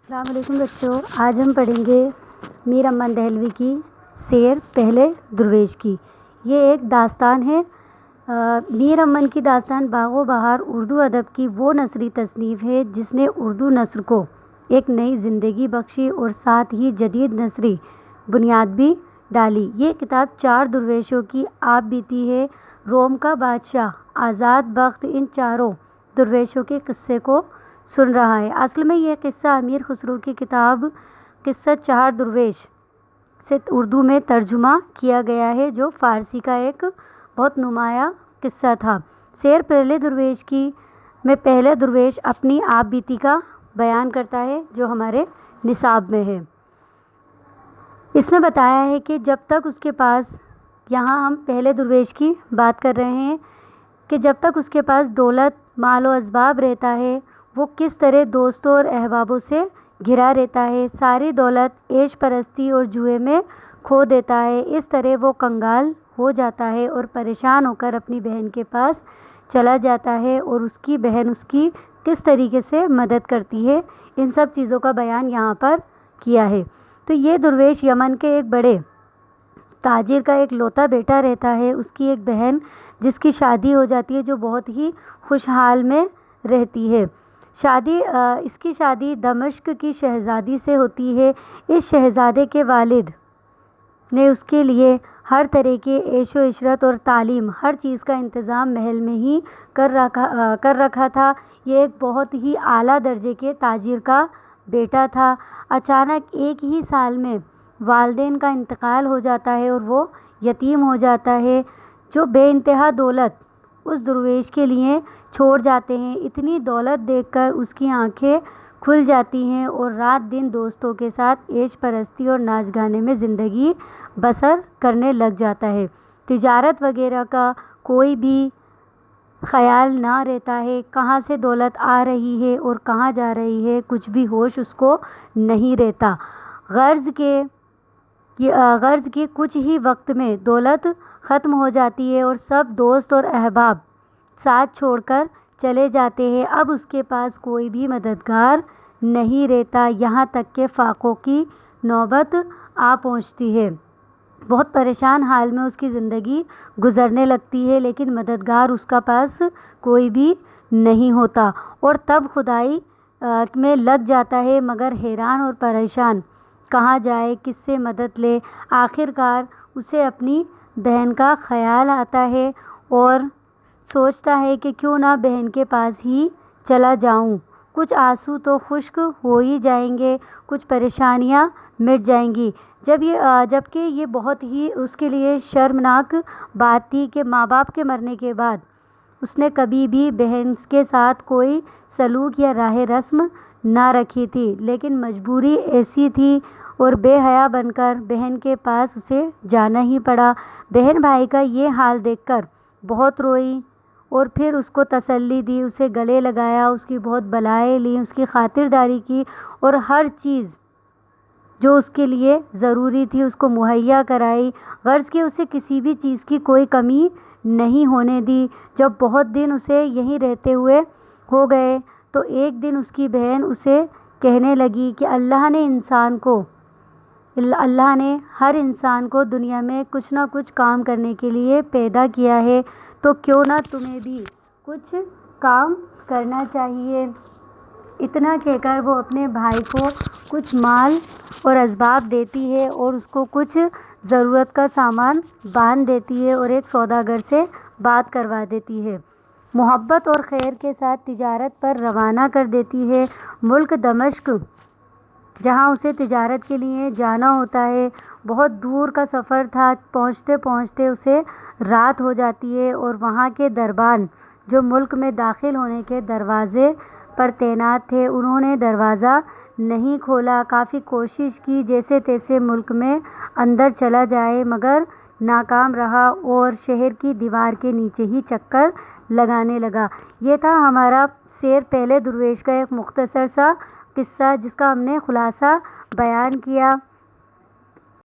السلام علیکم بچوں، آج ہم پڑھیں گے میر امن دہلوی کی سیر پہلے درویش کی۔ یہ ایک داستان ہے۔ میر امن کی داستان باغ و بہار اردو ادب کی وہ نثری تصنیف ہے جس نے اردو نثر کو ایک نئی زندگی بخشی اور ساتھ ہی جدید نثری بنیاد بھی ڈالی۔ یہ کتاب 4 درویشوں کی آپ بیتی ہے۔ روم کا بادشاہ آزاد بخت ان چاروں درویشوں کے قصے کو سن رہا ہے۔ اصل میں یہ قصہ امیر خسرو کی کتاب قصہ 4 درویش سے اردو میں ترجمہ کیا گیا ہے، جو فارسی کا ایک بہت نمایاں قصہ تھا۔ سیر پہلے درویش کی میں پہلا درویش اپنی آپ بیتی کا بیان کرتا ہے جو ہمارے نصاب میں ہے۔ اس میں بتایا ہے کہ جب تک اس کے پاس، یہاں ہم پہلے درویش کی بات کر رہے ہیں، کہ جب تک اس کے پاس دولت، مال و اسباب رہتا ہے، وہ کس طرح دوستوں اور احبابوں سے گھرا رہتا ہے، ساری دولت عیش پرستی اور جوئے میں کھو دیتا ہے۔ اس طرح وہ کنگال ہو جاتا ہے اور پریشان ہو کر اپنی بہن کے پاس چلا جاتا ہے، اور اس کی بہن اس کی کس طریقے سے مدد کرتی ہے، ان سب چیزوں کا بیان یہاں پر کیا ہے۔ تو یہ درویش یمن کے ایک بڑے تاجر کا ایک لوتا بیٹا رہتا ہے۔ اس کی ایک بہن جس کی شادی ہو جاتی ہے، جو بہت ہی خوشحال میں رہتی ہے۔ اس کی شادی دمشق کی شہزادی سے ہوتی ہے۔ اس شہزادے کے والد نے اس کے لیے ہر طرح کے عیش و عشرت اور تعلیم، ہر چیز کا انتظام محل میں ہی کر رکھا تھا۔ یہ ایک بہت ہی اعلیٰ درجے کے تاجر کا بیٹا تھا۔ اچانک ایک ہی سال میں والدین کا انتقال ہو جاتا ہے اور وہ یتیم ہو جاتا ہے، جو بے انتہا دولت اس درویش کے لیے چھوڑ جاتے ہیں۔ اتنی دولت دیکھ کر اس کی آنکھیں کھل جاتی ہیں اور رات دن دوستوں کے ساتھ عیش پرستی اور ناچ گانے میں زندگی بسر کرنے لگ جاتا ہے۔ تجارت وغیرہ کا کوئی بھی خیال نہ رہتا ہے، کہاں سے دولت آ رہی ہے اور کہاں جا رہی ہے، کچھ بھی ہوش اس کو نہیں رہتا۔ غرض کے کچھ ہی وقت میں دولت ختم ہو جاتی ہے اور سب دوست اور احباب ساتھ چھوڑ کر چلے جاتے ہیں۔ اب اس کے پاس کوئی بھی مددگار نہیں رہتا، یہاں تک کہ فاقوں کی نوبت آ پہنچتی ہے۔ بہت پریشان حال میں اس کی زندگی گزرنے لگتی ہے، لیکن مددگار اس کا پاس کوئی بھی نہیں ہوتا، اور تب خدائی میں لگ جاتا ہے، مگر حیران اور پریشان کہاں جائے، کس سے مدد لے۔ آخر کار اسے اپنی بہن کا خیال آتا ہے اور سوچتا ہے کہ کیوں نہ بہن کے پاس ہی چلا جاؤں، کچھ آنسو تو خشک ہو ہی جائیں گے، کچھ پریشانیاں مٹ جائیں گی۔ جبکہ یہ بہت ہی اس کے لیے شرمناک بات تھی کہ ماں باپ کے مرنے کے بعد اس نے کبھی بھی بہن کے ساتھ کوئی سلوک یا راہ رسم نہ رکھی تھی، لیکن مجبوری ایسی تھی اور بے حیا بن کر بہن کے پاس اسے جانا ہی پڑا۔ بہن بھائی کا یہ حال دیکھ کر بہت روئی اور پھر اس کو تسلی دی، اسے گلے لگایا، اس کی بہت بلائیں لی، اس کی خاطرداری کی اور ہر چیز جو اس کے لیے ضروری تھی اس کو مہیا کرائی، غرض کہ اسے کسی بھی چیز کی کوئی کمی نہیں ہونے دی۔ جب بہت دن اسے یہیں رہتے ہوئے ہو گئے تو ایک دن اس کی بہن اسے کہنے لگی کہ اللہ نے ہر انسان کو دنیا میں کچھ نہ کچھ کام کرنے کے لیے پیدا کیا ہے، تو کیوں نہ تمہیں بھی کچھ کام کرنا چاہیے۔ اتنا کہہ کر وہ اپنے بھائی کو کچھ مال اور اسباب دیتی ہے اور اس کو کچھ ضرورت کا سامان باندھ دیتی ہے اور ایک سوداگر سے بات کروا دیتی ہے۔ محبت اور خیر کے ساتھ تجارت پر روانہ کر دیتی ہے۔ ملک دمشق، جہاں اسے تجارت کے لیے جانا ہوتا ہے، بہت دور کا سفر تھا۔ پہنچتے پہنچتے اسے رات ہو جاتی ہے اور وہاں کے دربان، جو ملک میں داخل ہونے کے دروازے پر تعینات تھے، انہوں نے دروازہ نہیں کھولا۔ کافی کوشش کی، جیسے تیسے ملک میں اندر چلا جائے، مگر ناکام رہا اور شہر کی دیوار کے نیچے ہی چکر لگانے لگا۔ یہ تھا ہمارا سیر پہلے درویش کا ایک مختصر سا قصہ، جس کا ہم نے خلاصہ بیان کیا۔